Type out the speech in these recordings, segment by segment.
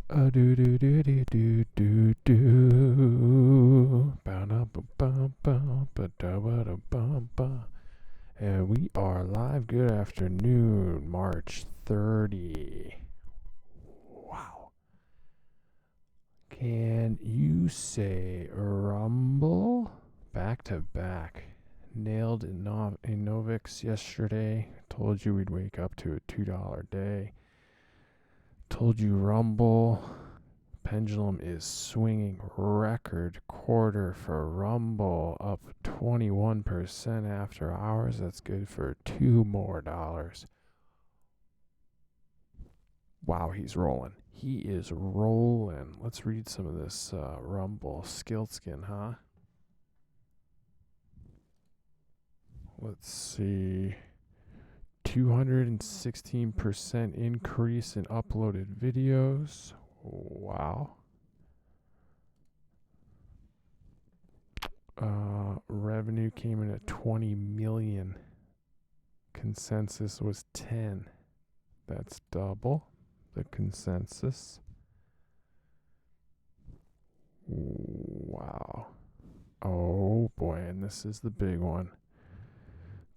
Do do do do do do do. And we are live. Good afternoon, March 30. Wow. Can you say rumble? Back to back. Nailed ENVX yesterday. Told you we'd wake up to a $2 day. Told you rumble. Pendulum is swinging. Record quarter for rumble, up 21% after hours. That's good for $2 more. Wow, he's rolling. He is rolling. Let's read some of this rumble. Skiltskin, huh? Let's see. 216% increase in uploaded videos. Wow. Revenue came in at 20 million. Consensus was 10. That's double the consensus. Wow. Oh boy, and this is the big one.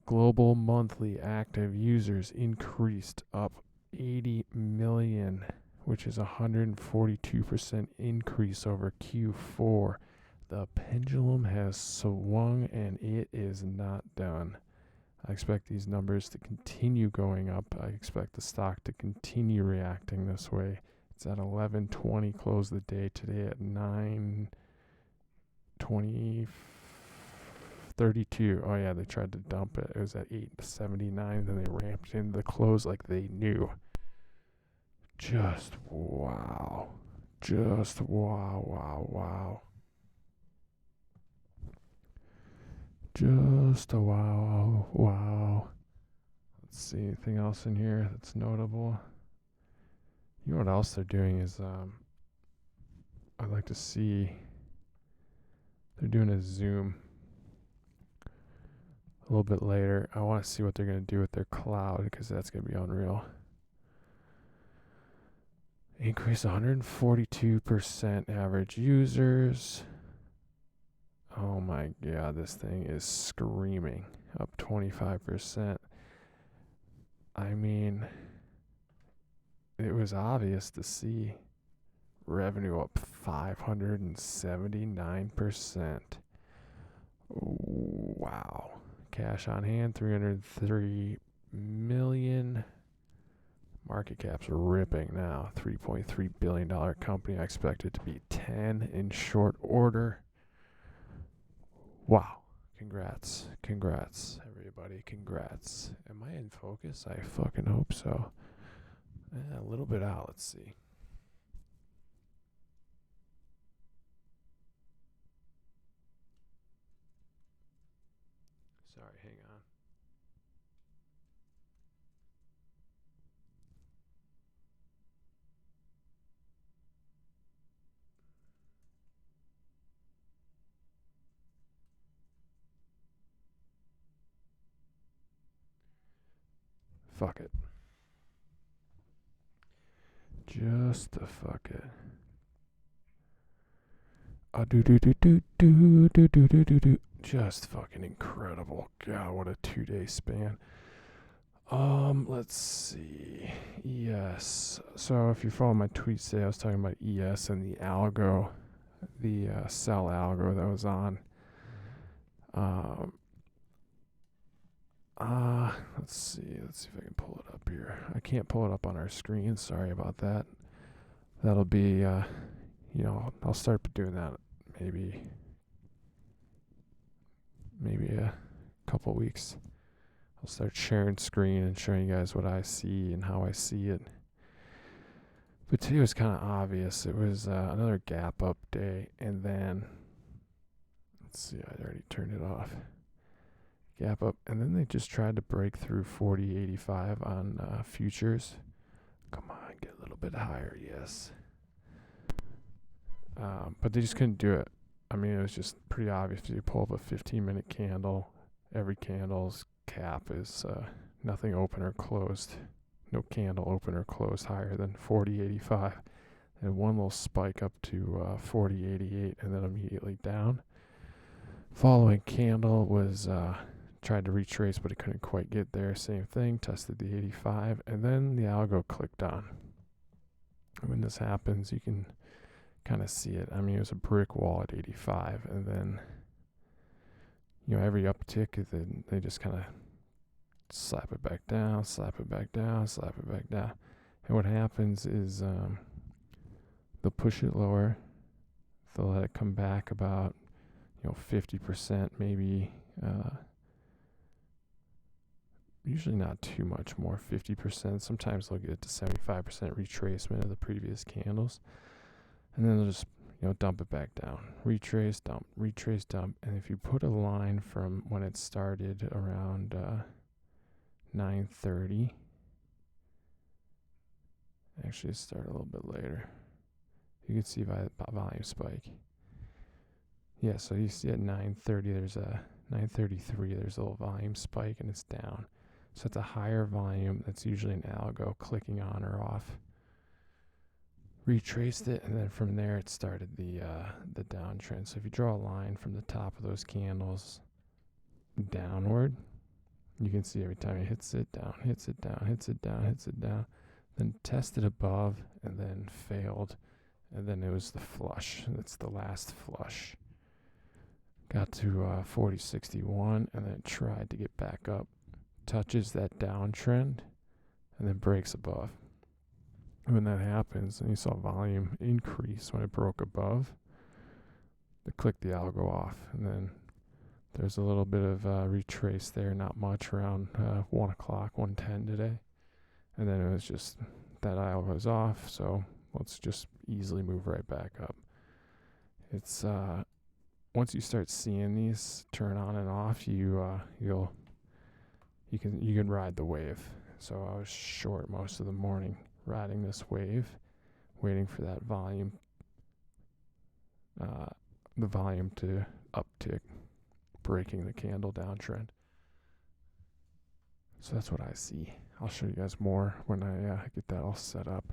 Global monthly active users increased up 80 million, which is a 142% increase over Q4. The pendulum has swung and it is not done. I expect these numbers to continue going up. I expect the stock to continue reacting this way. It's at 11:20, close the day today at 9:32. Oh yeah, they tried to dump it. It was at 8:79. Then they ramped into the close like they knew. Just wow. Just wow. Just a wow. Let's see, anything else in here that's notable? You know what else they're doing is I'd like to see, they're doing a Zoom a little bit later. I want to see what they're going to do with their cloud, because that's going to be unreal. Increase 142% average users. Oh my god, this thing is screaming. Up 25%. I mean, it was obvious to see. Revenue up 579%. Wow. Cash on hand, 303 million. Market cap's ripping now. $3.3 billion company. I expect it to be 10 in short order. Wow. Congrats, everybody. Congrats. Am I in focus? I fucking hope so. A little bit out. Let's see. Sorry, hang on. Fuck it. Just the fuck it. Just fucking incredible. God, what a 2-day span. Let's see. ES. So if you follow my tweets today, I was talking about ES and the algo, the sell algo that was on. Let's see. Let's see if I can pull it up here. I can't pull it up on our screen. Sorry about that. That'll be, I'll start doing that maybe a couple weeks. I'll start sharing screen and showing you guys what I see and how I see it. But today was kind of obvious. It was another gap up day, and then, let's see, I already turned it off. Gap up, and then they just tried to break through 40.85 on futures. Come on, get a little bit higher, yes. But they just couldn't do it. I mean, it was just pretty obvious. You pull up a 15-minute candle, every candle's cap is nothing open or closed. No candle open or closed higher than 40.85. and one little spike up to 40.88 and then immediately down. Following candle was tried to retrace, but it couldn't quite get there. Same thing, tested the 85, and then the algo clicked on. When this happens, you can kind of see it. I mean, it was a brick wall at 85, and then every uptick, then they just kind of slap it back down, slap it back down, slap it back down. And what happens is they'll push it lower. They'll let it come back about 50%, maybe. Usually not too much more, 50%. Sometimes they'll get to 75% retracement of the previous candles. And then they'll just, dump it back down. Retrace, dump, retrace, dump. And if you put a line from when it started around 9:30, actually it started a little bit later. You can see by the volume spike. Yeah, so you see at 9:30, there's a 9:33, there's a little volume spike and it's down. So it's a higher volume. That's usually an algo clicking on or off. Retraced it, and then from there it started the downtrend. So if you draw a line from the top of those candles downward, you can see every time it hits it down, hits it down, hits it down, hits it down, then tested above and then failed, and then it was the flush. That's the last flush. Got to 40.61 and then tried to get back up. Touches that downtrend and then breaks above. When that happens, and you saw volume increase when it broke above, they click the algo off, and then there's a little bit of retrace there, not much, around 1 o'clock, 1:10 today, and then it was just that algo was off, so let's just easily move right back up. It's once you start seeing these turn on and off, you can ride the wave. So I was short most of the morning riding this wave, waiting for that volume, the volume to uptick, breaking the candle downtrend. So that's what I see. I'll show you guys more when I get that all set up.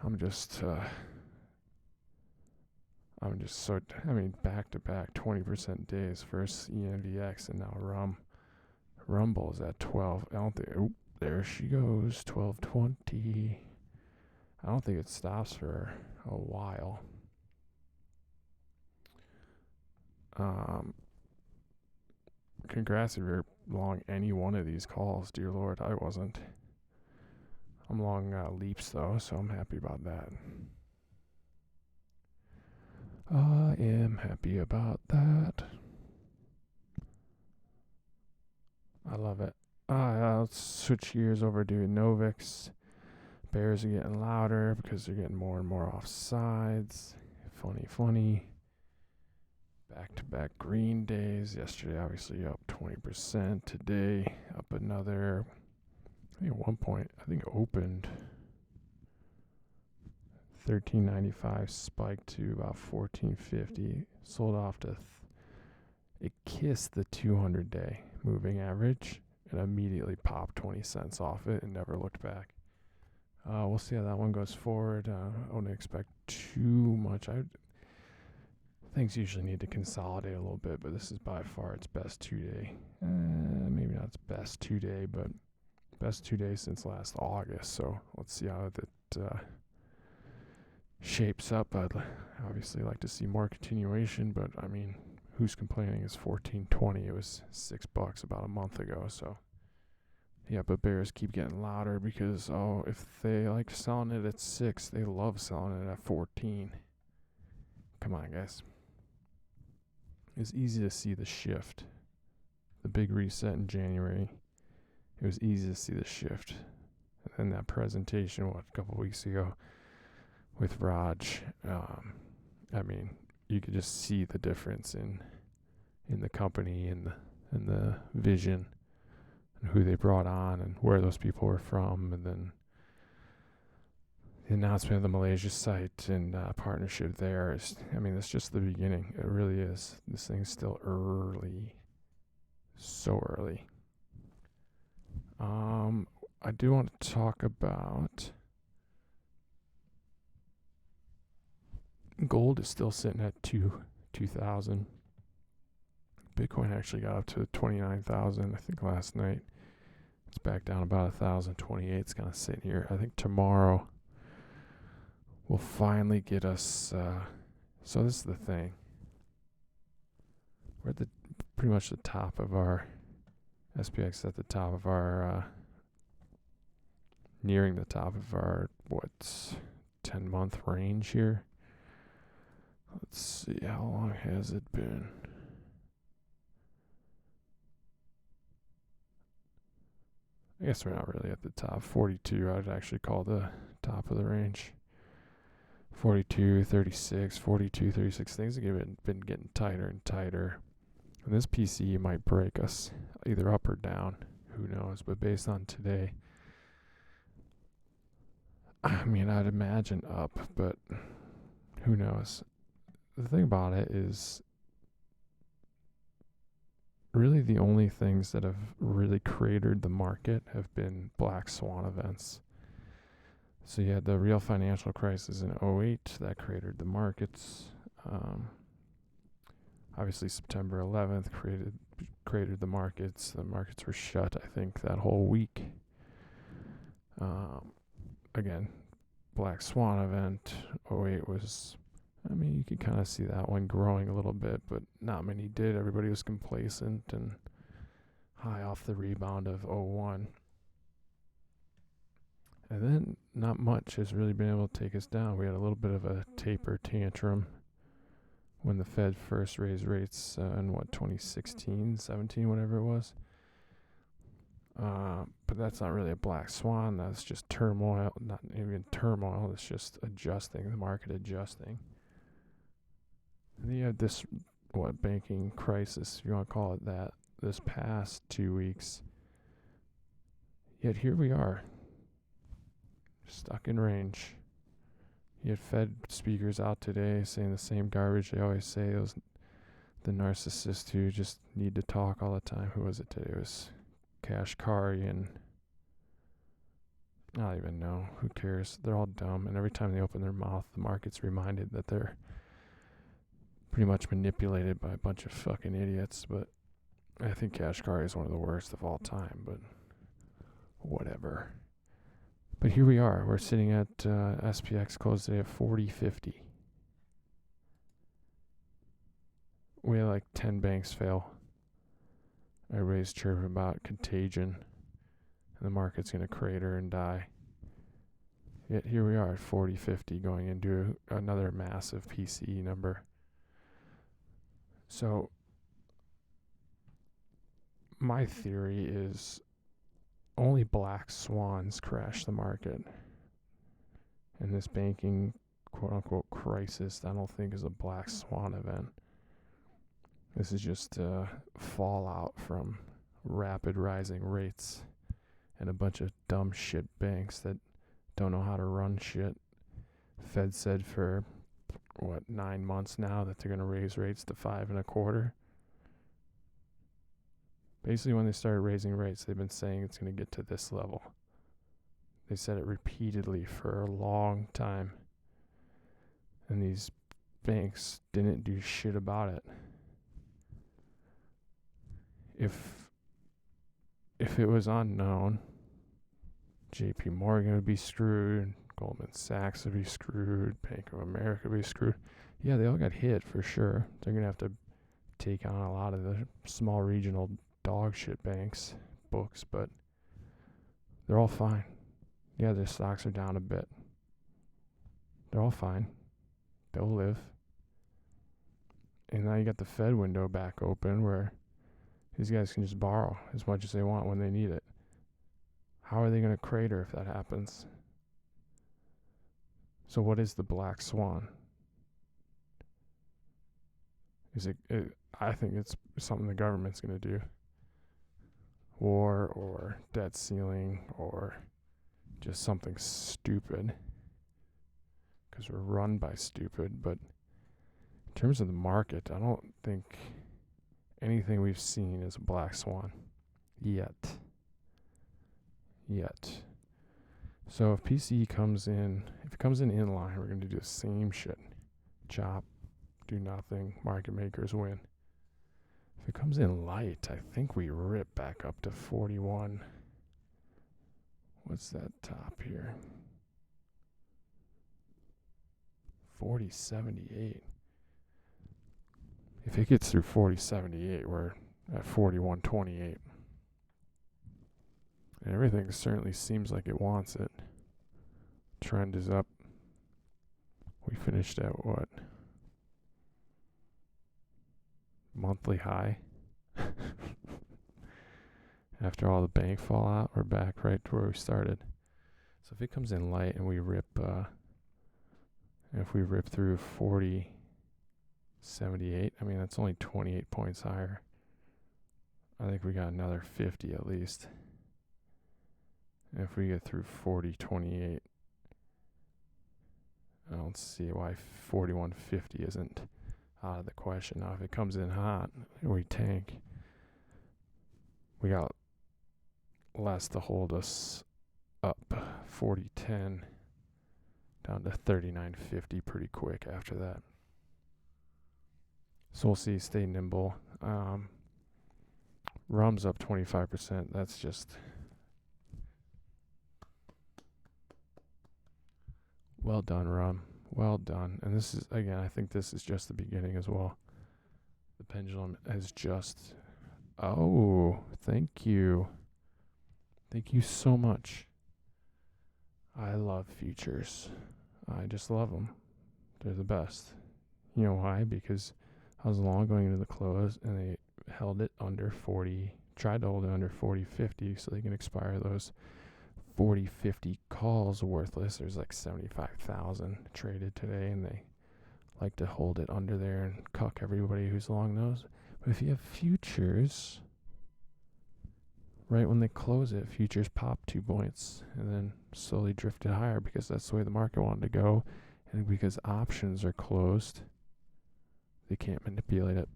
I'm just so, back to back 20% days. First ENVX and now Rumble is at 12. I don't think. Oop, there she goes. 12:20. I don't think it stops for a while. Congrats if you're long any one of these calls. Dear Lord, I wasn't. I'm long leaps though, so I'm happy about that. I am happy about that. I love it. Let's switch gears over to ENVX. Bears are getting louder because they're getting more and more offsides. Funny. Back-to-back green days. Yesterday, obviously, up 20%. Today, up another. I think at one point, opened 13.95, spiked to about 14.50. Sold off to. It kissed the 200-day moving average and immediately popped 20 cents off it and never looked back. We'll see how that one goes forward. I wouldn't expect too much. Things usually need to consolidate a little bit, but this is by far its best 2-day. Maybe not its best 2-day, but best 2 days since last August. So let's see how that shapes up. I'd obviously like to see more continuation, but I mean, who's complaining? It's 14.20. It was $6 about a month ago. So yeah, but bears keep getting louder because if they like selling it at 6, they love selling it at 14. Come on, guys. It's easy to see the shift. The big reset in January. It was easy to see the shift. And that presentation, a couple weeks ago with Raj, you could just see the difference in the company and the vision and who they brought on and where those people were from, and then the announcement of the Malaysia site and partnership there is, that's just the beginning. It really is. This thing's still early. So early. I do want to talk about Gold is still sitting at 2,000. Bitcoin actually got up to 29,000, I think, last night. It's back down about 1,028. It's kind of sitting here. I think tomorrow will finally get us. So this is the thing. We're at pretty much the top of our SPX, at the top of our nearing the top of our 10-month range here. Let's see, how long has it been? I guess we're not really at the top. 42, I'd actually call the top of the range. 42, 36, 42, 36. Things have been getting tighter and tighter. And this PCE might break us either up or down. Who knows? But based on today, I mean, I'd imagine up, but who knows? The thing about it is, really the only things that have really cratered the market have been black swan events. So you had the real financial crisis in 2008 that cratered the markets. Obviously September 11th cratered the markets. The markets were shut, I think, that whole week. Again, black swan event, 2008 was, I mean, you could kind of see that one growing a little bit, but not many did. Everybody was complacent and high off the rebound of 2001. And then not much has really been able to take us down. We had a little bit of a taper tantrum when the Fed first raised rates in 2016, 17, whatever it was. But that's not really a black swan. That's just turmoil. Not even turmoil. It's just adjusting, the market adjusting. And then you have this, banking crisis, if you want to call it that, this past 2 weeks. Yet here we are, stuck in range. You had Fed speakers out today saying the same garbage they always say. The narcissists who just need to talk all the time. Who was it today? It was Kashkari and I don't even know. Who cares? They're all dumb. And every time they open their mouth, the market's reminded that they're pretty much manipulated by a bunch of fucking idiots. But I think Kashkari is one of the worst of all time. But whatever. But here we are. We're sitting at SPX closed today at 40.50. We had like 10 banks fail. Everybody's chirping about contagion. And the market's going to crater and die. Yet here we are at 40.50 going into another massive PCE number. So my theory is only black swans crash the market. And this banking quote-unquote crisis, I don't think is a black swan event. This is just fallout from rapid rising rates and a bunch of dumb shit banks that don't know how to run shit. Fed said for 9 months now that they're going to raise rates to 5.25. Basically, when they started raising rates, they've been saying it's going to get to this level. They said it repeatedly for a long time. And these banks didn't do shit about it. If it was unknown, JP Morgan would be screwed, Goldman Sachs would be screwed, Bank of America would be screwed. Yeah, they all got hit for sure. They're going to have to take on a lot of the small regional dog shit banks books, but they're all fine. Yeah, their stocks are down a bit. They're all fine. They'll live. And now you got the Fed window back open where these guys can just borrow as much as they want when they need it. How are they going to crater if that happens? So what is the black swan? Is it I think it's something the government's going to do. War or debt ceiling or just something stupid. Because we're run by stupid. But in terms of the market, I don't think anything we've seen is a black swan. Yet. So if PCE comes in, if it comes in line, we're going to do the same shit. chop, do nothing, market makers win. If it comes in light, I think we rip back up to 41. What's that top here? 40.78. If it gets through 40.78, we're at 41.28. And everything certainly seems like it wants it. Trend is up. We finished at what? Monthly high. After all the bank fallout, we're back right to where we started. So if it comes in light and we rip, if we rip through 40.78, I mean, that's only 28 points higher. I think we got another 50 at least. And if we get through 40.28, I don't see why 41.50 isn't out of the question. Now, if it comes in hot and we tank, we got less to hold us up. 40.10 down to 39.50 pretty quick after that. So we'll see. Stay nimble. Rum's up 25%. That's just well done, Rum. Well done. And this is, again, I think this is just the beginning as well. The pendulum has just... Oh, thank you. Thank you so much. I love futures. I just love them. They're the best. You know why? Because I was long going into the close, and they held it under 40, tried to hold it under 40.50 so they can expire those 40.50 calls worthless. There's like 75,000 traded today, and they like to hold it under there and cuck everybody who's long those. But if you have futures, right when they close it, futures pop 2 points and then slowly drifted higher because that's the way the market wanted to go. And because options are closed, they can't manipulate it.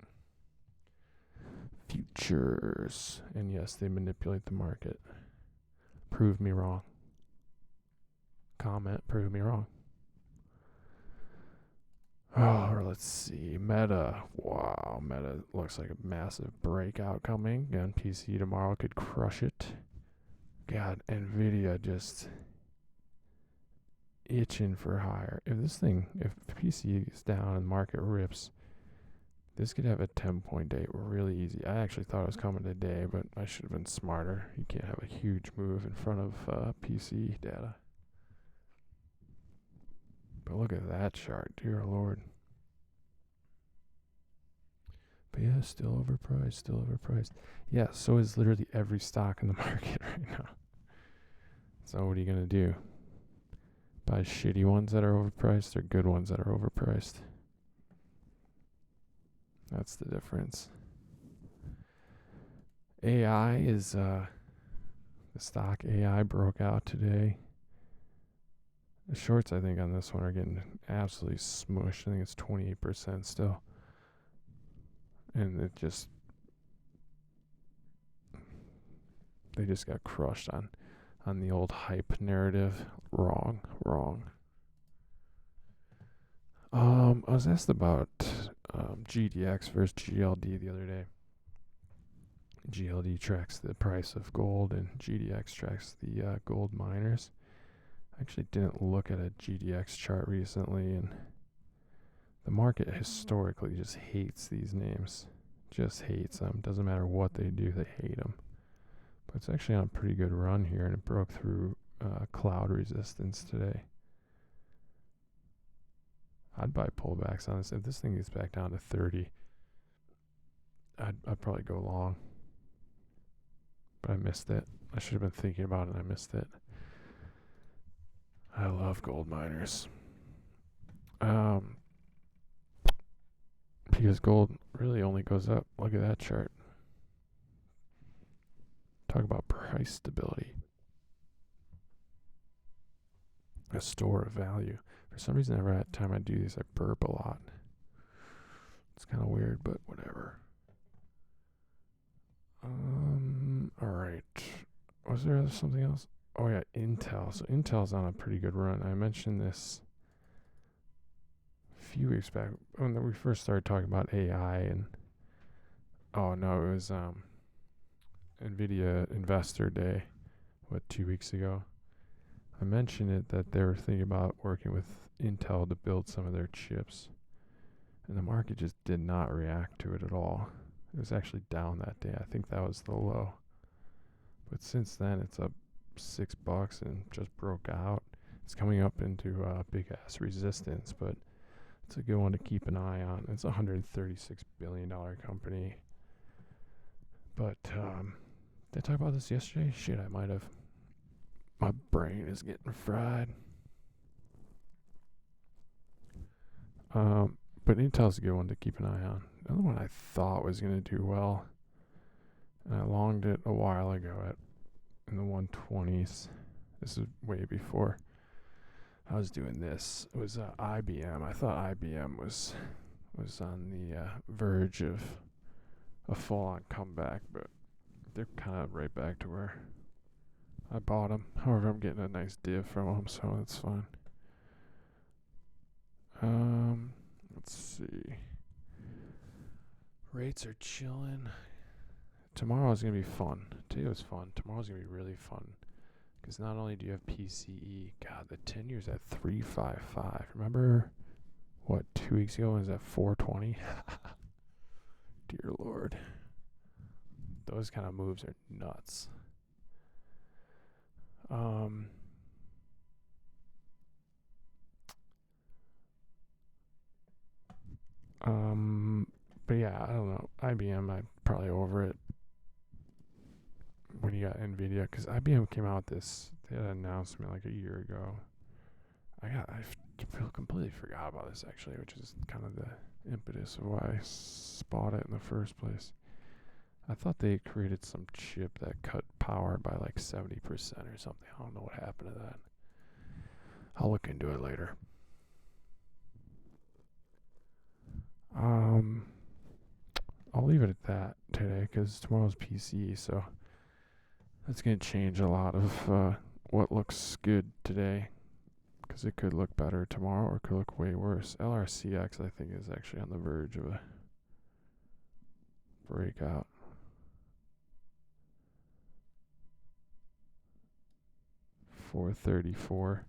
Futures. And yes, they manipulate the market. Prove me wrong. Comment, prove me wrong. Oh, let's see. Meta. Wow, Meta looks like a massive breakout coming. Again, PC tomorrow could crush it. God, NVIDIA just itching for higher. If PC is down and the market rips, this could have a 10-point day really easy. I actually thought it was coming today, but I should have been smarter. You can't have a huge move in front of PC data. But look at that chart, dear Lord. But yeah, still overpriced. Yeah, so is literally every stock in the market right now. So what are you going to do? Buy shitty ones that are overpriced or good ones that are overpriced? That's the difference. AI is, the stock AI broke out today. The shorts, I think, on this one are getting absolutely smushed. I think it's 28% still. And they just got crushed on the old hype narrative. Wrong. I was asked about GDX versus GLD the other day. GLD tracks the price of gold and GDX tracks the gold miners. I actually didn't look at a GDX chart recently, and the market historically just hates these names. Just hates them. Doesn't matter what they do, they hate them. But it's actually on a pretty good run here, and it broke through cloud resistance today. I'd buy pullbacks on this. If this thing gets back down to 30, I'd probably go long. But I missed it. I should have been thinking about it, and I missed it. I love gold miners. Because gold really only goes up. Look at that chart. Talk about price stability. A store of value. For some reason, every time I do these, I burp a lot. It's kind of weird, but whatever. Alright. Was there something else? Oh yeah, Intel. So Intel's on a pretty good run. I mentioned this a few weeks back when we first started talking about AI and oh no, it was NVIDIA Investor Day, 2 weeks ago. I mentioned it that they were thinking about working with Intel to build some of their chips, and the market just did not react to it at all. It was actually down that day. I think that was the low. But since then, it's up $6 and just broke out. It's coming up into big ass resistance, but it's a good one to keep an eye on. It's a $136 billion company. But did I talk about this yesterday? Shit, I might have. My brain is getting fried. But Intel's a good one to keep an eye on. Another one I thought was going to do well, and I longed it a while ago in the 120s. This is way before I was doing this. It was IBM. I thought IBM was on the verge of a full-on comeback, but they're kind of right back to where I bought them. However, I'm getting a nice div from them, so that's fine. Let's see. Rates are chilling. Tomorrow's going to be fun. Today was fun. Tomorrow's going to be really fun. Because not only do you have PCE, God, the 10-year's at 355. Remember, 2 weeks ago was at 420? Dear Lord. Those kind of moves are nuts. But yeah, I don't know. IBM, I'm probably over it. When you got NVIDIA, because IBM came out with this, they had an announcement like a year ago. I completely forgot about this actually, which is kind of the impetus of why I bought it in the first place. I thought they created some chip that cut power by like 70% or something. I don't know what happened to that. I'll look into it later. I'll leave it at that today because tomorrow's PCE, so that's going to change a lot of what looks good today, because it could look better tomorrow or it could look way worse. LRCX, I think, is actually on the verge of a breakout. $434.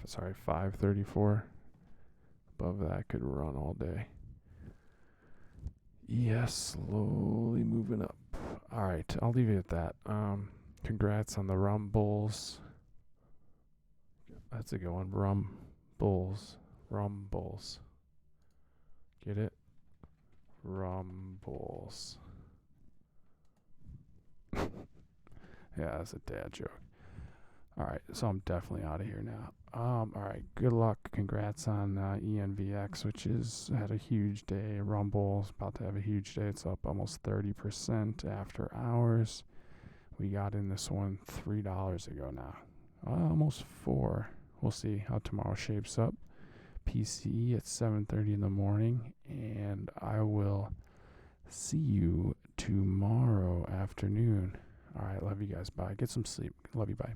Sorry, $534. Above that could run all day. Yes, slowly moving up. Alright, I'll leave it at that. Congrats on the Rumbles. That's a good one. Rumbles. Get it? Rumbles. Yeah, that's a dad joke. Alright, so I'm definitely out of here now. Alright, good luck. Congrats on ENVX, which had a huge day. Rumble's about to have a huge day. It's up almost 30% after hours. We got in this one $3 ago now. Almost $4. We'll see how tomorrow shapes up. PCE at 7:30 in the morning, and I will see you tomorrow afternoon. Alright, love you guys. Bye. Get some sleep. Love you. Bye.